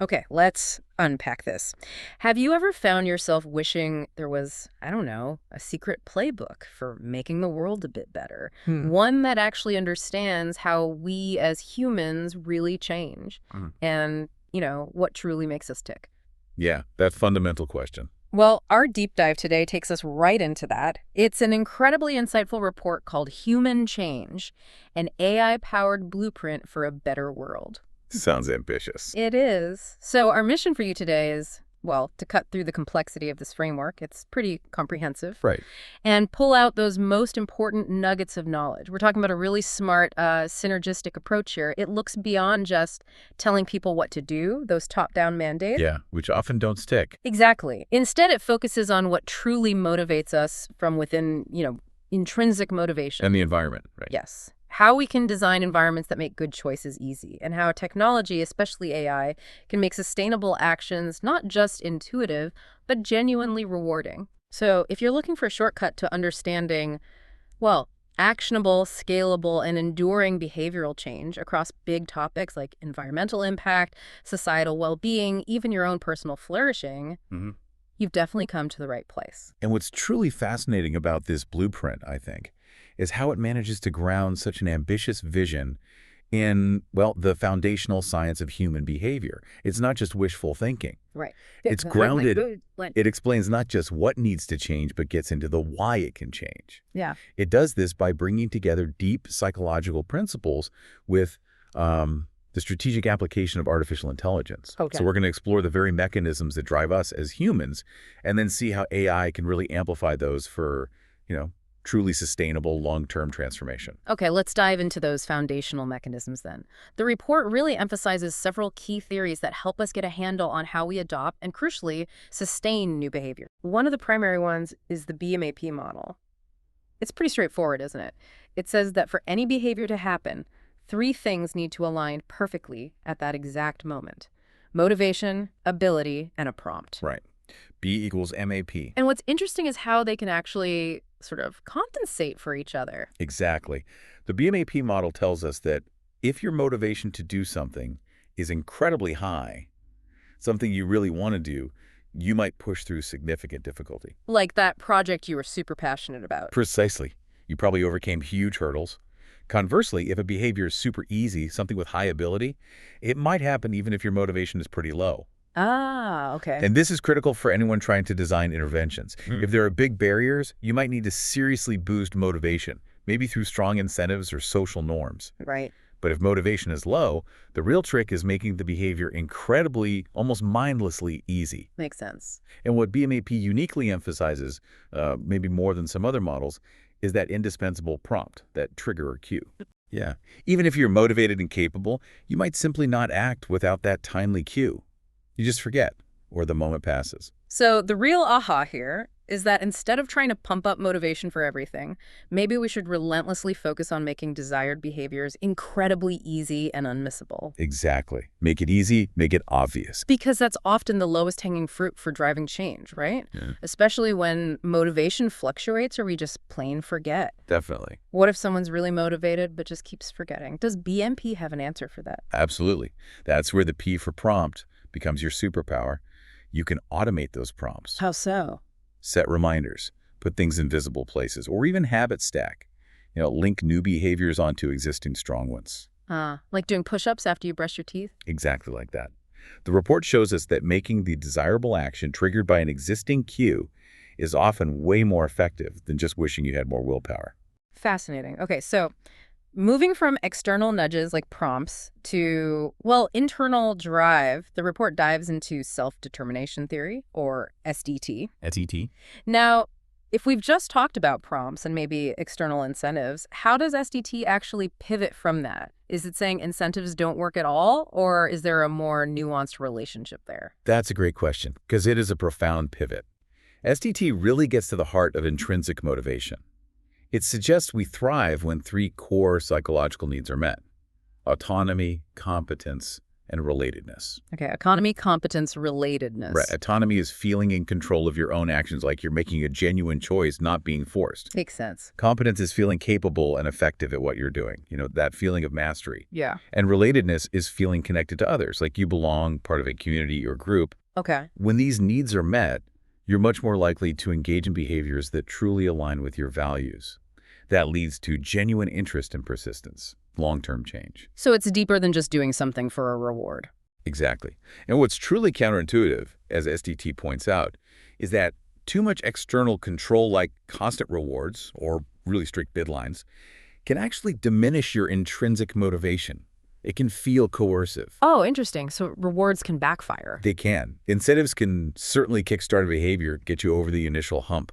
Okay, let's unpack this. Have you ever found yourself wishing there was, I don't know, a secret playbook for making the world a bit better? Hmm. One that actually understands how we as humans really change Mhm. and, what truly makes us tick? Yeah, that fundamental question. Well, our deep dive today takes us right into that. It's an incredibly insightful report called Human Change, an AI-powered blueprint for a better world. Sounds ambitious. It is. So our mission for you today is, well, to cut through the complexity of this framework. It's pretty comprehensive. Right. And pull out those most important nuggets of knowledge. We're talking about a really smart, synergistic approach here. It looks beyond just telling people what to do, those top-down mandates. Yeah, which often don't stick. Exactly. Instead, it focuses on what truly motivates us from within, intrinsic motivation. And the environment, right? Yes. How we can design environments that make good choices easy, and how technology, especially AI, can make sustainable actions not just intuitive, but genuinely rewarding. So if you're looking for a shortcut to understanding, well, actionable, scalable, and enduring behavioral change across big topics like environmental impact, societal well-being, even your own personal flourishing, hmm you've definitely come to the right place. And what's truly fascinating about this blueprint, I think, is how it manages to ground such an ambitious vision in, well, the foundational science of human behavior. It's not just wishful thinking. Right. It's grounded. It explains not just what needs to change, but gets into the why it can change. Yeah. It does this by bringing together deep psychological principles with the strategic application of artificial intelligence. Okay. So we're going to explore the very mechanisms that drive us as humans and then see how AI can really amplify those for, truly sustainable long-term transformation. Okay, let's dive into those foundational mechanisms then. The report really emphasizes several key theories that help us get a handle on how we adopt and, crucially, sustain new behavior. One of the primary ones is the BMAP model. It's pretty straightforward, isn't it? It says that for any behavior to happen, 3 things need to align perfectly at that exact moment: motivation, ability, and a prompt. Right. B equals MAP. And what's interesting is how they can actually sort of compensate for each other. Exactly. The BMAP model tells us that if your motivation to do something is incredibly high, something you really want to do, you might push through significant difficulty. Like that project you were super passionate about. Precisely. You probably overcame huge hurdles. Conversely, if a behavior is super easy, something with high ability, it might happen even if your motivation is pretty low. Ah, okay. And this is critical for anyone trying to design interventions. If there are big barriers, you might need to seriously boost motivation, maybe through strong incentives or social norms. Right. But if motivation is low, the real trick is making the behavior incredibly, almost mindlessly easy. Makes sense. And what BMAP uniquely emphasizes, maybe more than some other models, is that indispensable prompt, that trigger or cue. Yeah. Even if you're motivated and capable, you might simply not act without that timely cue. You just forget, or the moment passes. So the real aha here is that instead of trying to pump up motivation for everything, maybe we should relentlessly focus on making desired behaviors incredibly easy and unmissable. Exactly. Make it easy, make it obvious. Because that's often the lowest hanging fruit for driving change, right? Yeah. Especially when motivation fluctuates or we just plain forget. Definitely. What if someone's really motivated but just keeps forgetting? Does BMP have an answer for that? Absolutely. That's where the P for prompt becomes your superpower. You can automate those prompts. How so? Set reminders, put things in visible places, or even habit stack. Link new behaviors onto existing strong ones. Like doing push-ups after you brush your teeth? Exactly like that. The report shows us that making the desirable action triggered by an existing cue is often way more effective than just wishing you had more willpower. Fascinating. Okay, so moving from external nudges like prompts to, well, internal drive, the report dives into self-determination theory, or SDT. SET? Now, if we've just talked about prompts and maybe external incentives, how does SDT actually pivot from that? Is it saying incentives don't work at all, or is there a more nuanced relationship there? That's a great question, because it is a profound pivot. SDT really gets to the heart of intrinsic motivation. It suggests we thrive when 3 core psychological needs are met: autonomy, competence, and relatedness. Okay, autonomy, competence, relatedness. Right. Autonomy is feeling in control of your own actions, like you're making a genuine choice, not being forced. Makes sense. Competence is feeling capable and effective at what you're doing, that feeling of mastery. Yeah. And relatedness is feeling connected to others, like you belong, part of a community or group. Okay. When these needs are met, you're much more likely to engage in behaviors that truly align with your values. That leads to genuine interest and persistence, long-term change. So it's deeper than just doing something for a reward. Exactly. And what's truly counterintuitive, as SDT points out, is that too much external control, like constant rewards or really strict deadlines, can actually diminish your intrinsic motivation. It can feel coercive. Oh, interesting. So rewards can backfire. They can. Incentives can certainly kickstart a behavior, get you over the initial hump,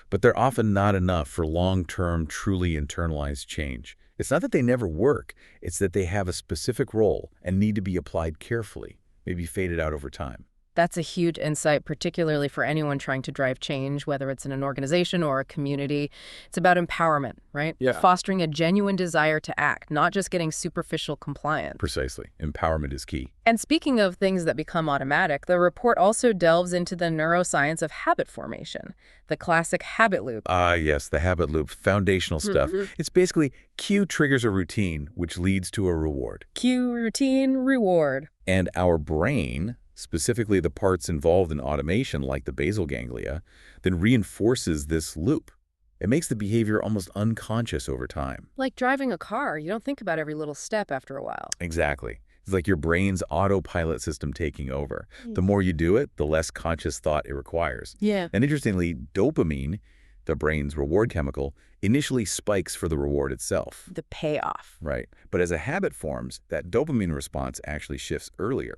but they're often not enough for long-term, truly internalized change. It's not that they never work, it's that they have a specific role and need to be applied carefully, maybe faded out over time. That's a huge insight, particularly for anyone trying to drive change, whether it's in an organization or a community. It's about empowerment, right? Yeah. Fostering a genuine desire to act, not just getting superficial compliance. Precisely. Empowerment is key. And speaking of things that become automatic, the report also delves into the neuroscience of habit formation, the classic habit loop. Ah, yes, the habit loop, foundational stuff. It's basically cue triggers a routine, which leads to a reward. Cue, routine, reward. And our brain, specifically the parts involved in automation like the basal ganglia, then reinforces this loop. It makes the behavior almost unconscious over time. Like driving a car, you don't think about every little step after a while. Exactly. It's like your brain's autopilot system taking over. The more you do it, the less conscious thought it requires. Yeah. And interestingly, dopamine, the brain's reward chemical, initially spikes for the reward itself. The payoff. Right. But as a habit forms, that dopamine response actually shifts earlier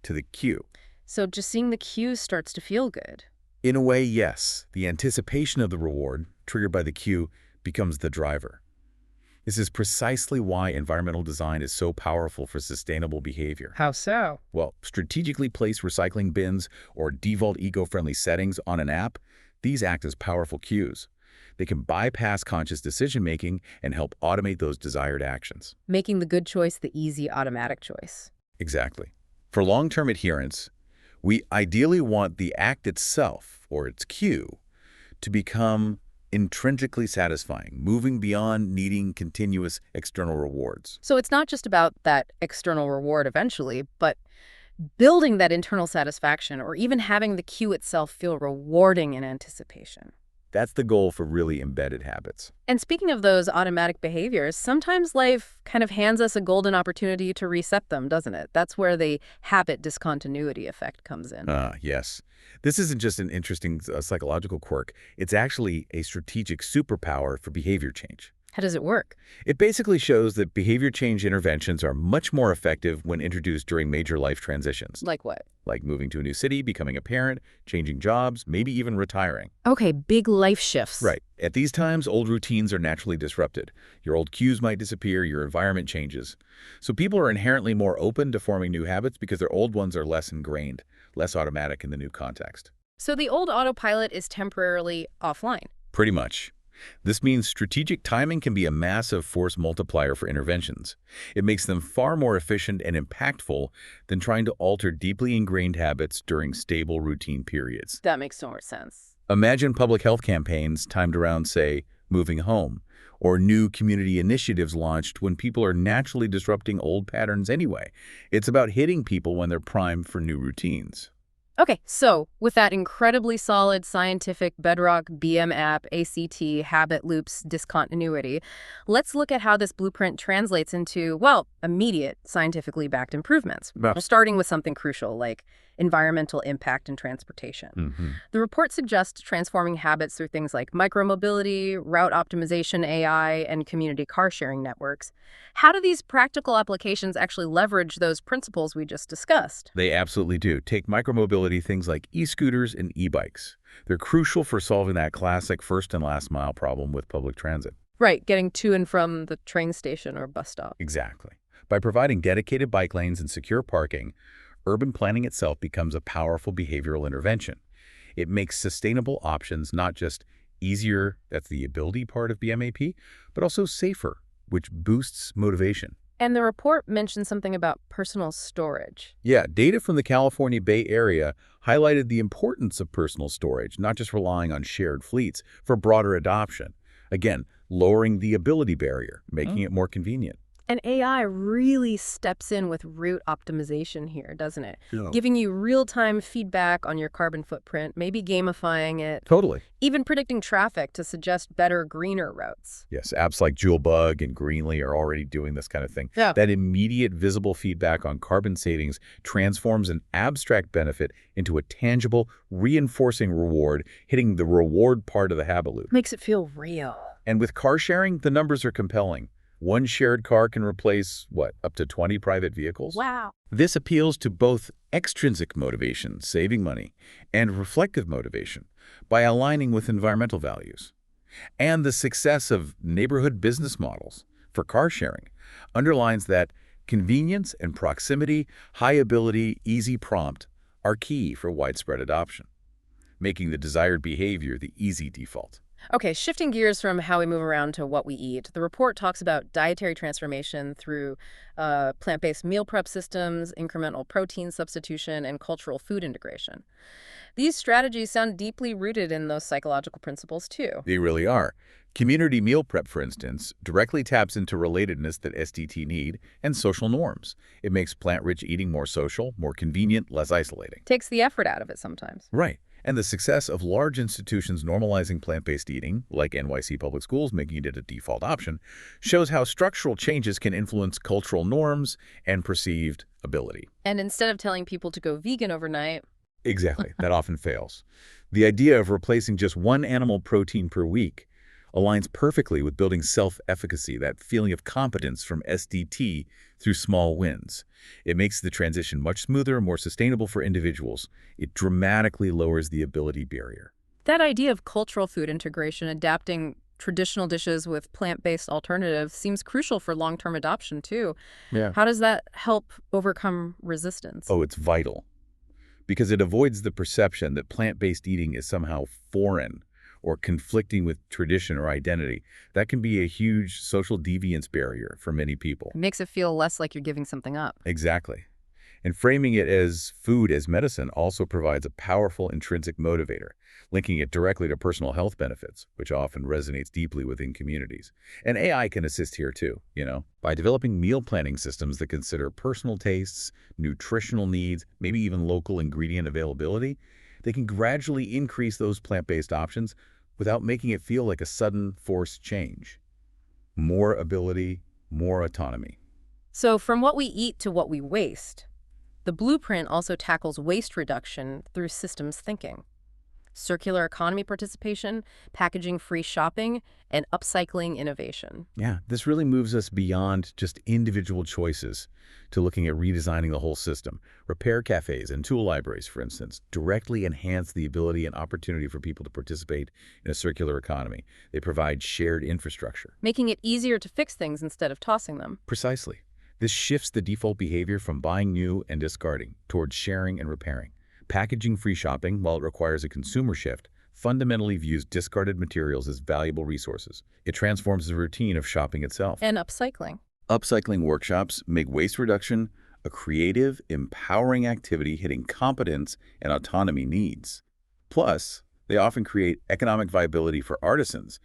to the cue. So just seeing the cues starts to feel good. In a way, yes. The anticipation of the reward, triggered by the cue, becomes the driver. This is precisely why environmental design is so powerful for sustainable behavior. How so? Well, strategically placed recycling bins or default eco-friendly settings on an app, these act as powerful cues. They can bypass conscious decision-making and help automate those desired actions. Making the good choice the easy automatic choice. Exactly. For long-term adherence, we ideally want the act itself, or its cue, to become intrinsically satisfying, moving beyond needing continuous external rewards. So it's not just about that external reward eventually, but building that internal satisfaction or even having the cue itself feel rewarding in anticipation. That's the goal for really embedded habits. And speaking of those automatic behaviors, sometimes life kind of hands us a golden opportunity to reset them, doesn't it? That's where the habit discontinuity effect comes in. Yes. This isn't just an interesting psychological quirk. It's actually a strategic superpower for behavior change. How does it work? It basically shows that behavior change interventions are much more effective when introduced during major life transitions. Like what? Like moving to a new city, becoming a parent, changing jobs, maybe even retiring. Okay, big life shifts. Right. At these times, old routines are naturally disrupted. Your old cues might disappear, your environment changes. So people are inherently more open to forming new habits because their old ones are less ingrained, less automatic in the new context. So the old autopilot is temporarily offline. Pretty much. This means strategic timing can be a massive force multiplier for interventions. It makes them far more efficient and impactful than trying to alter deeply ingrained habits during stable routine periods. That makes so much sense. Imagine public health campaigns timed around, say, moving home, or new community initiatives launched when people are naturally disrupting old patterns anyway. It's about hitting people when they're primed for new routines. Okay, so with that incredibly solid scientific bedrock BM app, ACT, habit loops, discontinuity, let's look at how this blueprint translates into, well, immediate scientifically backed improvements. Starting with something crucial like environmental impact and transportation. The report suggests transforming habits through things like micromobility, route optimization AI, and community car sharing networks. How do these practical applications actually leverage those principles we just discussed? They absolutely do. Take micromobility, things like e-scooters and e-bikes. They're crucial for solving that classic first and last mile problem with public transit. Right, getting to and from the train station or bus stop. Exactly. By providing dedicated bike lanes and secure parking, urban planning itself becomes a powerful behavioral intervention. It makes sustainable options not just easier, that's the ability part of BMAP, but also safer, which boosts motivation. And the report mentioned something about personal storage. Yeah, data from the California Bay Area highlighted the importance of personal storage, not just relying on shared fleets, for broader adoption. Again, lowering the ability barrier, making it more convenient. And AI really steps in with route optimization here, doesn't it? Yeah. Giving you real-time feedback on your carbon footprint, maybe gamifying it, Totally. even predicting traffic to suggest better, greener routes. Yes, apps like Julebug and Greenly are already doing this kind of thing. Yeah. That immediate visible feedback on carbon savings transforms an abstract benefit into a tangible, reinforcing reward, hitting the reward part of the habit loop. Makes it feel real. And with car sharing, the numbers are compelling. One shared car can replace, what, up to 20 private vehicles? Wow. This appeals to both extrinsic motivation, saving money, and reflective motivation by aligning with environmental values. And the success of neighborhood business models for car sharing underlines that convenience and proximity, high ability, easy prompt are key for widespread adoption, making the desired behavior the easy default. Okay, shifting gears from how we move around to what we eat, the report talks about dietary transformation through plant-based meal prep systems, incremental protein substitution, and cultural food integration. These strategies sound deeply rooted in those psychological principles, too. They really are. Community meal prep, for instance, directly taps into relatedness that SDT need and social norms. It makes plant-rich eating more social, more convenient, less isolating. Takes the effort out of it sometimes. Right. And the success of large institutions normalizing plant-based eating, like NYC Public Schools making it a default option, shows how structural changes can influence cultural norms and perceived ability. And instead of telling people to go vegan overnight... Exactly. That often fails. The idea of replacing just one animal protein per week aligns perfectly with building self-efficacy, that feeling of competence from SDT through small wins. It makes the transition much smoother and more sustainable for individuals. It dramatically lowers the ability barrier. That idea of cultural food integration, adapting traditional dishes with plant-based alternatives, seems crucial for long-term adoption, too. Yeah. How does that help overcome resistance? Oh, it's vital. Because it avoids the perception that plant-based eating is somehow foreign or conflicting with tradition or identity. That can be a huge social deviance barrier for many people. It makes it feel less like you're giving something up. Exactly. And framing it as food as medicine also provides a powerful intrinsic motivator, linking it directly to personal health benefits, which often resonates deeply within communities. And AI can assist here too, by developing meal planning systems that consider personal tastes, nutritional needs, maybe even local ingredient availability. They can gradually increase those plant-based options without making it feel like a sudden forced change. More ability, more autonomy. So from what we eat to what we waste, the blueprint also tackles waste reduction through systems thinking. Circular economy participation, packaging-free shopping, and upcycling innovation. Yeah, this really moves us beyond just individual choices to looking at redesigning the whole system. Repair cafes and tool libraries, for instance, directly enhance the ability and opportunity for people to participate in a circular economy. They provide shared infrastructure. Making it easier to fix things instead of tossing them. Precisely. This shifts the default behavior from buying new and discarding towards sharing and repairing. Packaging-free shopping, while it requires a consumer shift, fundamentally views discarded materials as valuable resources. It transforms the routine of shopping itself. And upcycling. Upcycling workshops make waste reduction a creative, empowering activity hitting competence and autonomy needs. Plus, they often create economic viability for artisans,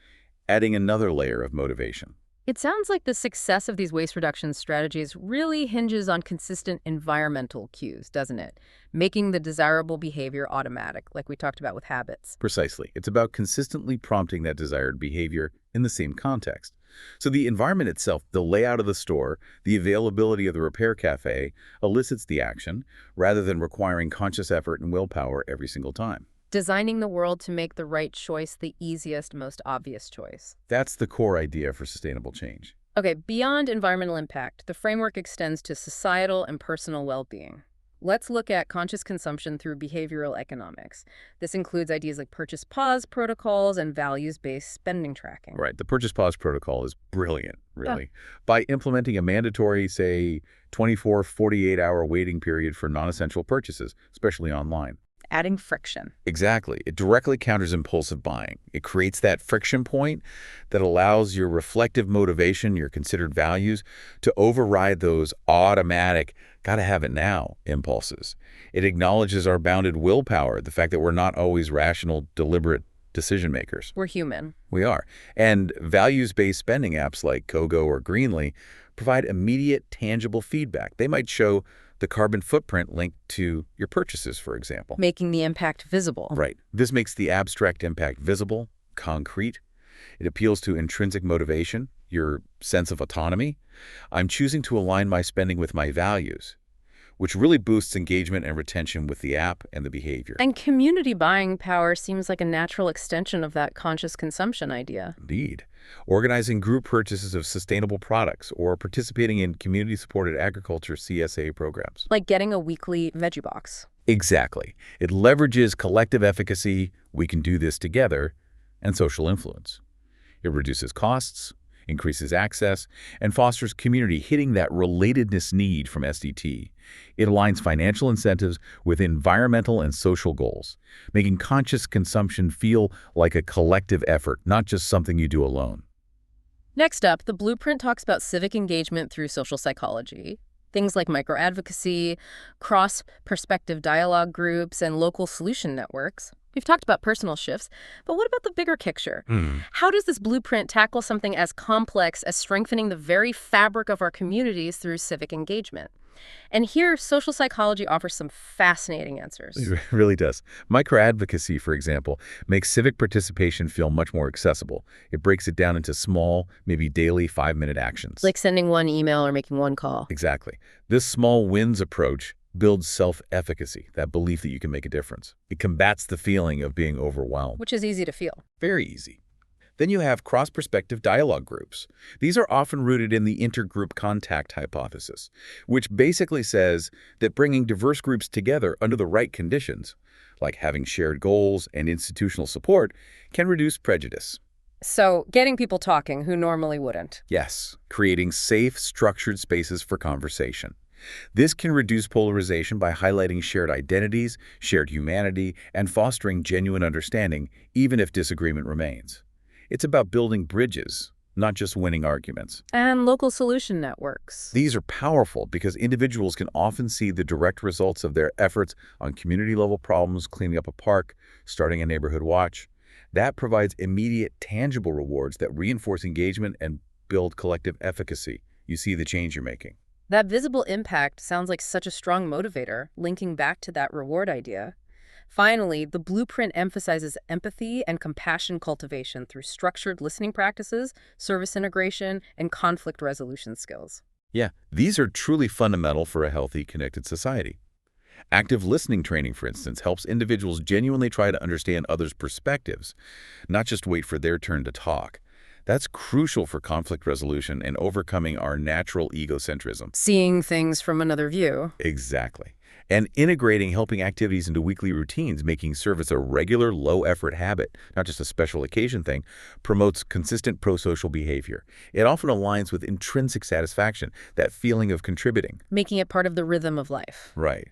adding another layer of motivation. It sounds like the success of these waste reduction strategies really hinges on consistent environmental cues, doesn't it? Making the desirable behavior automatic, like we talked about with habits. Precisely. It's about consistently prompting that desired behavior in the same context. So the environment itself, the layout of the store, the availability of the repair cafe, elicits the action, rather than requiring conscious effort and willpower every single time. Designing the world to make the right choice the easiest, most obvious choice. That's the core idea for sustainable change. Okay, beyond environmental impact, the framework extends to societal and personal well-being. Let's look at conscious consumption through behavioral economics. This includes ideas like purchase pause protocols and values-based spending tracking. Right. The purchase pause protocol is brilliant, really. By implementing a mandatory, say, 24, 48-hour waiting period for non-essential purchases, especially online. adding friction. Exactly. It directly counters impulsive buying. It creates that friction point that allows your reflective motivation, your considered values, to override those automatic, gotta have it now impulses. It acknowledges our bounded willpower, the fact that we're not always rational, deliberate decision makers. We're human. We are. And values-based spending apps like Kogo or Greenly provide immediate, tangible feedback. They might show the carbon footprint linked to your purchases, for example. Making the impact visible. Right. This makes the abstract impact visible, concrete. It appeals to intrinsic motivation, your sense of autonomy. I'm choosing to align my spending with my values, which really boosts engagement and retention with the app and the behavior. And community buying power seems like a natural extension of that conscious consumption idea. Indeed. Organizing group purchases of sustainable products or participating in community-supported agriculture CSA programs. Like getting a weekly veggie box. Exactly. It leverages collective efficacy, we can do this together, and social influence. It reduces costs, increases access, and fosters community, hitting that relatedness need from SDT. It aligns financial incentives with environmental and social goals, making conscious consumption feel like a collective effort, not just something you do alone. Next up, the blueprint talks about civic engagement through social psychology. Things like microadvocacy, cross-perspective dialogue groups, and local solution networks. We've talked about personal shifts, but what about the bigger picture? How does this blueprint tackle something as complex as strengthening the very fabric of our communities through civic engagement? And here, social psychology offers some fascinating answers. It really does. Microadvocacy, for example, makes civic participation feel much more accessible. It breaks it down into small, maybe daily 5-minute actions. Like sending one email or making one call. Exactly. This small wins approach builds self-efficacy, that belief that you can make a difference. It combats the feeling of being overwhelmed. Which is easy to feel. Very easy. Then you have cross-perspective dialogue groups. These are often rooted in the intergroup contact hypothesis, which basically says that bringing diverse groups together under the right conditions, like having shared goals and institutional support, can reduce prejudice. So, getting people talking who normally wouldn't. Yes, creating safe, structured spaces for conversation. This can reduce polarization by highlighting shared identities, shared humanity, and fostering genuine understanding, even if disagreement remains. It's about building bridges, not just winning arguments. And local solution networks. These are powerful because individuals can often see the direct results of their efforts on community-level problems, cleaning up a park, starting a neighborhood watch. That provides immediate, tangible rewards that reinforce engagement and build collective efficacy. You see the change you're making. That visible impact sounds like such a strong motivator, linking back to that reward idea. Finally, the blueprint emphasizes empathy and compassion cultivation through structured listening practices, service integration, and conflict resolution skills. Yeah, these are truly fundamental for a healthy, connected society. Active listening training, for instance, helps individuals genuinely try to understand others' perspectives, not just wait for their turn to talk. That's crucial for conflict resolution and overcoming our natural egocentrism. Seeing things from another view. Exactly. And integrating helping activities into weekly routines, making service a regular, low-effort habit, not just a special occasion thing, promotes consistent pro-social behavior. It often aligns with intrinsic satisfaction, that feeling of contributing. Making it part of the rhythm of life. Right.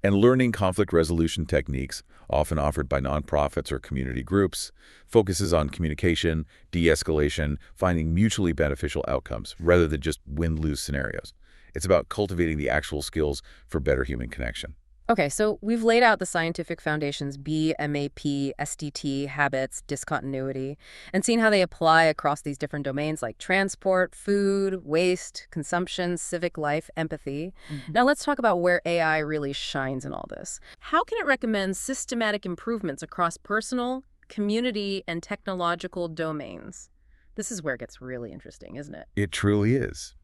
And learning conflict resolution techniques, often offered by nonprofits or community groups, focuses on communication, de-escalation, finding mutually beneficial outcomes, rather than just win-lose scenarios. It's about cultivating the actual skills for better human connection. Okay, so we've laid out the scientific foundations, B, MAP, SDT, habits, discontinuity, and seen how they apply across these different domains like transport, food, waste, consumption, civic life, empathy. Now let's talk about where AI really shines in all this. How can it recommend systematic improvements across personal, community, and technological domains? This is where it gets really interesting, isn't it? It truly is.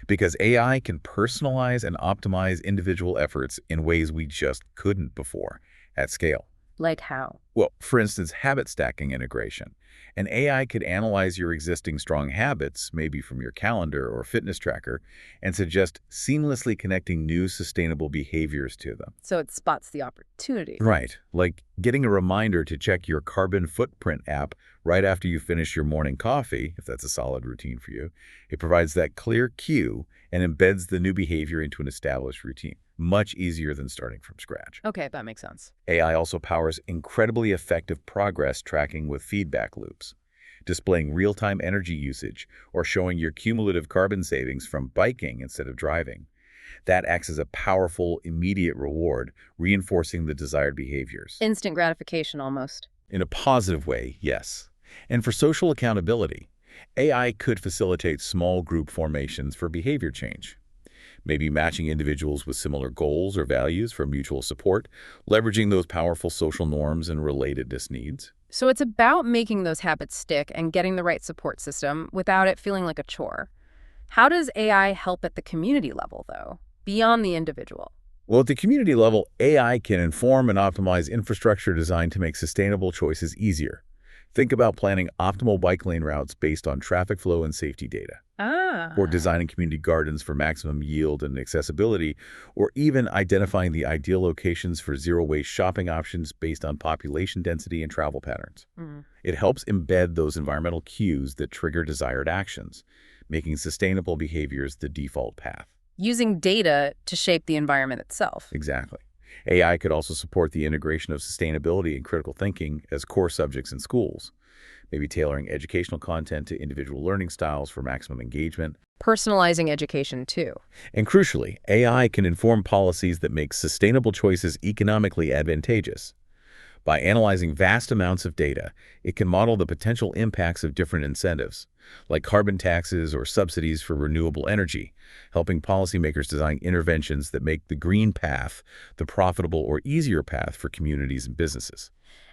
Because AI can personalize and optimize individual efforts in ways we just couldn't before at scale. Like how? Well, for instance, habit stacking integration. An AI could analyze your existing strong habits, maybe from your calendar or fitness tracker, and suggest seamlessly connecting new sustainable behaviors to them. So it spots the opportunity. Right, like getting a reminder to check your carbon footprint app right after you finish your morning coffee, if that's a solid routine for you. It provides that clear cue and embeds the new behavior into an established routine. much easier than starting from scratch. Okay, that makes sense. AI also powers incredibly effective progress tracking with feedback loops, displaying real-time energy usage or showing your cumulative carbon savings from biking instead of driving. That acts as a powerful, immediate reward, reinforcing the desired behaviors. Instant gratification almost. In a positive way, yes. And for social accountability, AI could facilitate small group formations for behavior change. Maybe matching individuals with similar goals or values for mutual support, leveraging those powerful social norms and relatedness needs. So it's about making those habits stick and getting the right support system without it feeling like a chore. How does AI help at the community level, though, beyond the individual? Well, at the community level, AI can inform and optimize infrastructure design to make sustainable choices easier. Think about planning optimal bike lane routes based on traffic flow and safety data, or designing community gardens for maximum yield and accessibility, or even identifying the ideal locations for zero-waste shopping options based on population density and travel patterns. It helps embed those environmental cues that trigger desired actions, making sustainable behaviors the default path. Using data to shape the environment itself. Exactly. AI could also support the integration of sustainability and critical thinking as core subjects in schools, maybe tailoring educational content to individual learning styles for maximum engagement. Personalizing education, too. And crucially, AI can inform policies that make sustainable choices economically advantageous. By analyzing vast amounts of data, it can model the potential impacts of different incentives, like carbon taxes or subsidies for renewable energy, helping policymakers design interventions that make the green path the profitable or easier path for communities and businesses.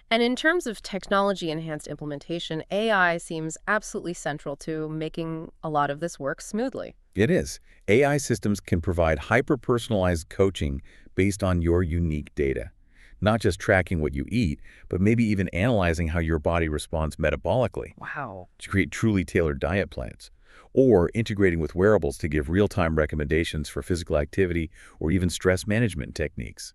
And in terms of technology-enhanced implementation, AI seems absolutely central to making a lot of this work smoothly. It is. AI systems can provide hyper-personalized coaching based on your unique data. Not just tracking what you eat, but maybe even analyzing how your body responds metabolically. Wow. To create truly tailored diet plans, or integrating with wearables to give real-time recommendations for physical activity or even stress management techniques.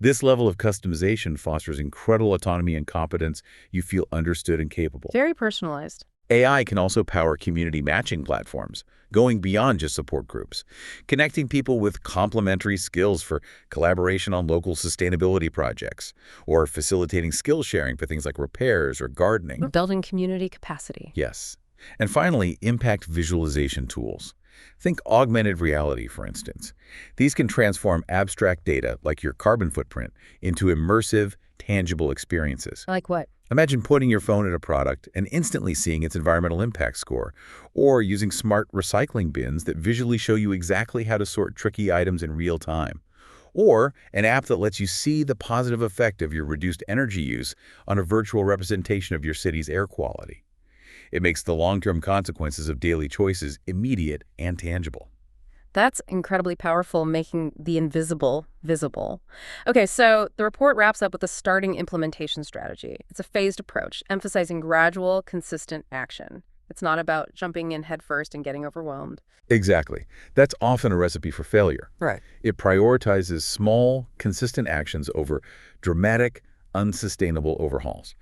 This level of customization fosters incredible autonomy and competence. You feel understood and capable. Very personalized. AI can also power community matching platforms, going beyond just support groups, connecting people with complementary skills for collaboration on local sustainability projects, or facilitating skill sharing for things like repairs or gardening. Building community capacity. Yes. And finally, impact visualization tools. Think augmented reality, for instance. These can transform abstract data, like your carbon footprint, into immersive, tangible experiences. Like what? Imagine putting your phone at a product and instantly seeing its environmental impact score, or using smart recycling bins that visually show you exactly how to sort tricky items in real time, or an app that lets you see the positive effect of your reduced energy use on a virtual representation of your city's air quality. It makes the long-term consequences of daily choices immediate and tangible. That's incredibly powerful, making the invisible visible. Okay, so the report wraps up with a starting implementation strategy. It's a phased approach, emphasizing gradual, consistent action. It's not about jumping in headfirst and getting overwhelmed. Exactly. That's often a recipe for failure. Right. It prioritizes small, consistent actions over dramatic, unsustainable overhauls.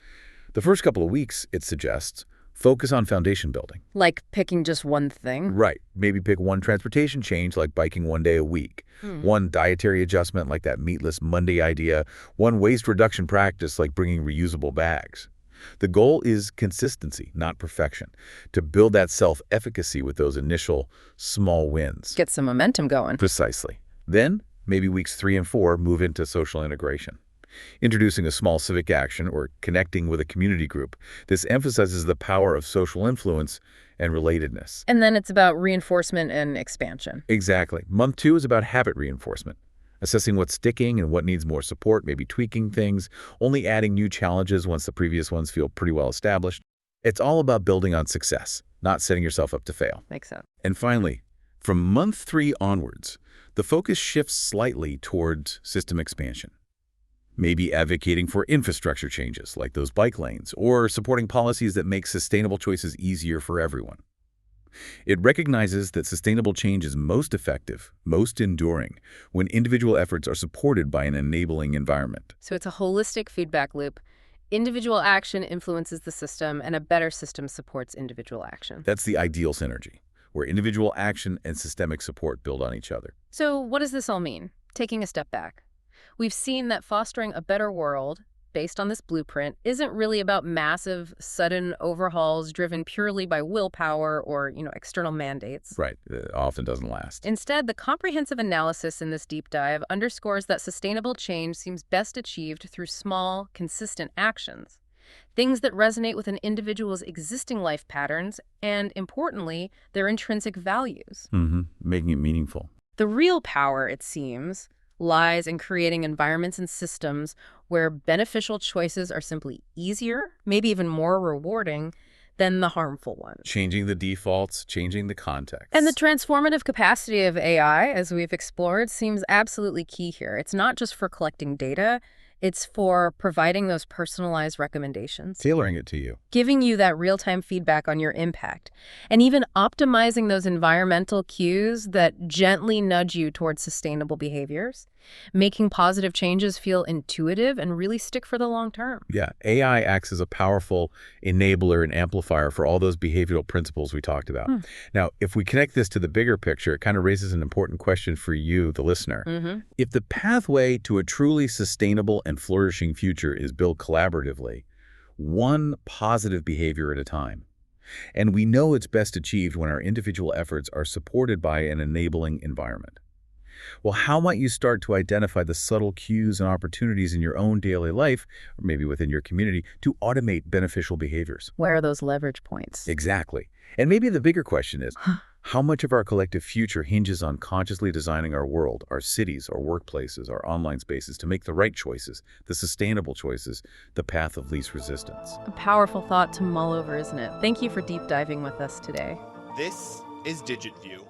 The first couple of weeks, it suggests, focus on foundation building. Like picking just one thing? Right. Maybe pick one transportation change, like biking one day a week. One dietary adjustment, like that meatless Monday idea. One waste reduction practice, like bringing reusable bags. The goal is consistency, not perfection, to build that self-efficacy with those initial small wins. Get some momentum going. Precisely. Then, maybe weeks 3 and 4, move into social integration. Introducing a small civic action or connecting with a community group. This emphasizes the power of social influence and relatedness. And then it's about reinforcement and expansion. Exactly. Month 2 is about habit reinforcement. Assessing what's sticking and what needs more support, maybe tweaking things, only adding new challenges once the previous ones feel pretty well established. It's all about building on success, not setting yourself up to fail. Makes sense. And finally, from month 3 onwards, the focus shifts slightly towards system expansion. Maybe advocating for infrastructure changes like those bike lanes, or supporting policies that make sustainable choices easier for everyone. It recognizes that sustainable change is most effective, most enduring, when individual efforts are supported by an enabling environment. So it's a holistic feedback loop. Individual action influences the system, and a better system supports individual action. That's the ideal synergy, where individual action and systemic support build on each other. So what does this all mean? Taking a step back, we've seen that fostering a better world based on this blueprint isn't really about massive, sudden overhauls driven purely by willpower or, external mandates. Right. It often doesn't last. Instead, the comprehensive analysis in this deep dive underscores that sustainable change seems best achieved through small, consistent actions. Things that resonate with an individual's existing life patterns and, importantly, their intrinsic values. Making it meaningful. The real power, it seems, lies in creating environments and systems where beneficial choices are simply easier, maybe even more rewarding, than the harmful ones. Changing the defaults, changing the context. And the transformative capacity of AI, as we've explored, seems absolutely key here. It's not just for collecting data, it's for providing those personalized recommendations. Tailoring it to you. Giving you that real-time feedback on your impact. And even optimizing those environmental cues that gently nudge you towards sustainable behaviors. Making positive changes feel intuitive and really stick for the long term. Yeah, AI acts as a powerful enabler and amplifier for all those behavioral principles we talked about. Now, if we connect this to the bigger picture, it kind of raises an important question for you, the listener. If the pathway to a truly sustainable and flourishing future is built collaboratively, one positive behavior at a time, and we know it's best achieved when our individual efforts are supported by an enabling environment. Well, how might you start to identify the subtle cues and opportunities in your own daily life, or maybe within your community, to automate beneficial behaviors? Where are those leverage points? Exactly. And maybe the bigger question is, how much of our collective future hinges on consciously designing our world, our cities, our workplaces, our online spaces to make the right choices, the sustainable choices, the path of least resistance? A powerful thought to mull over, isn't it? Thank you for deep diving with us today. This is DigitView.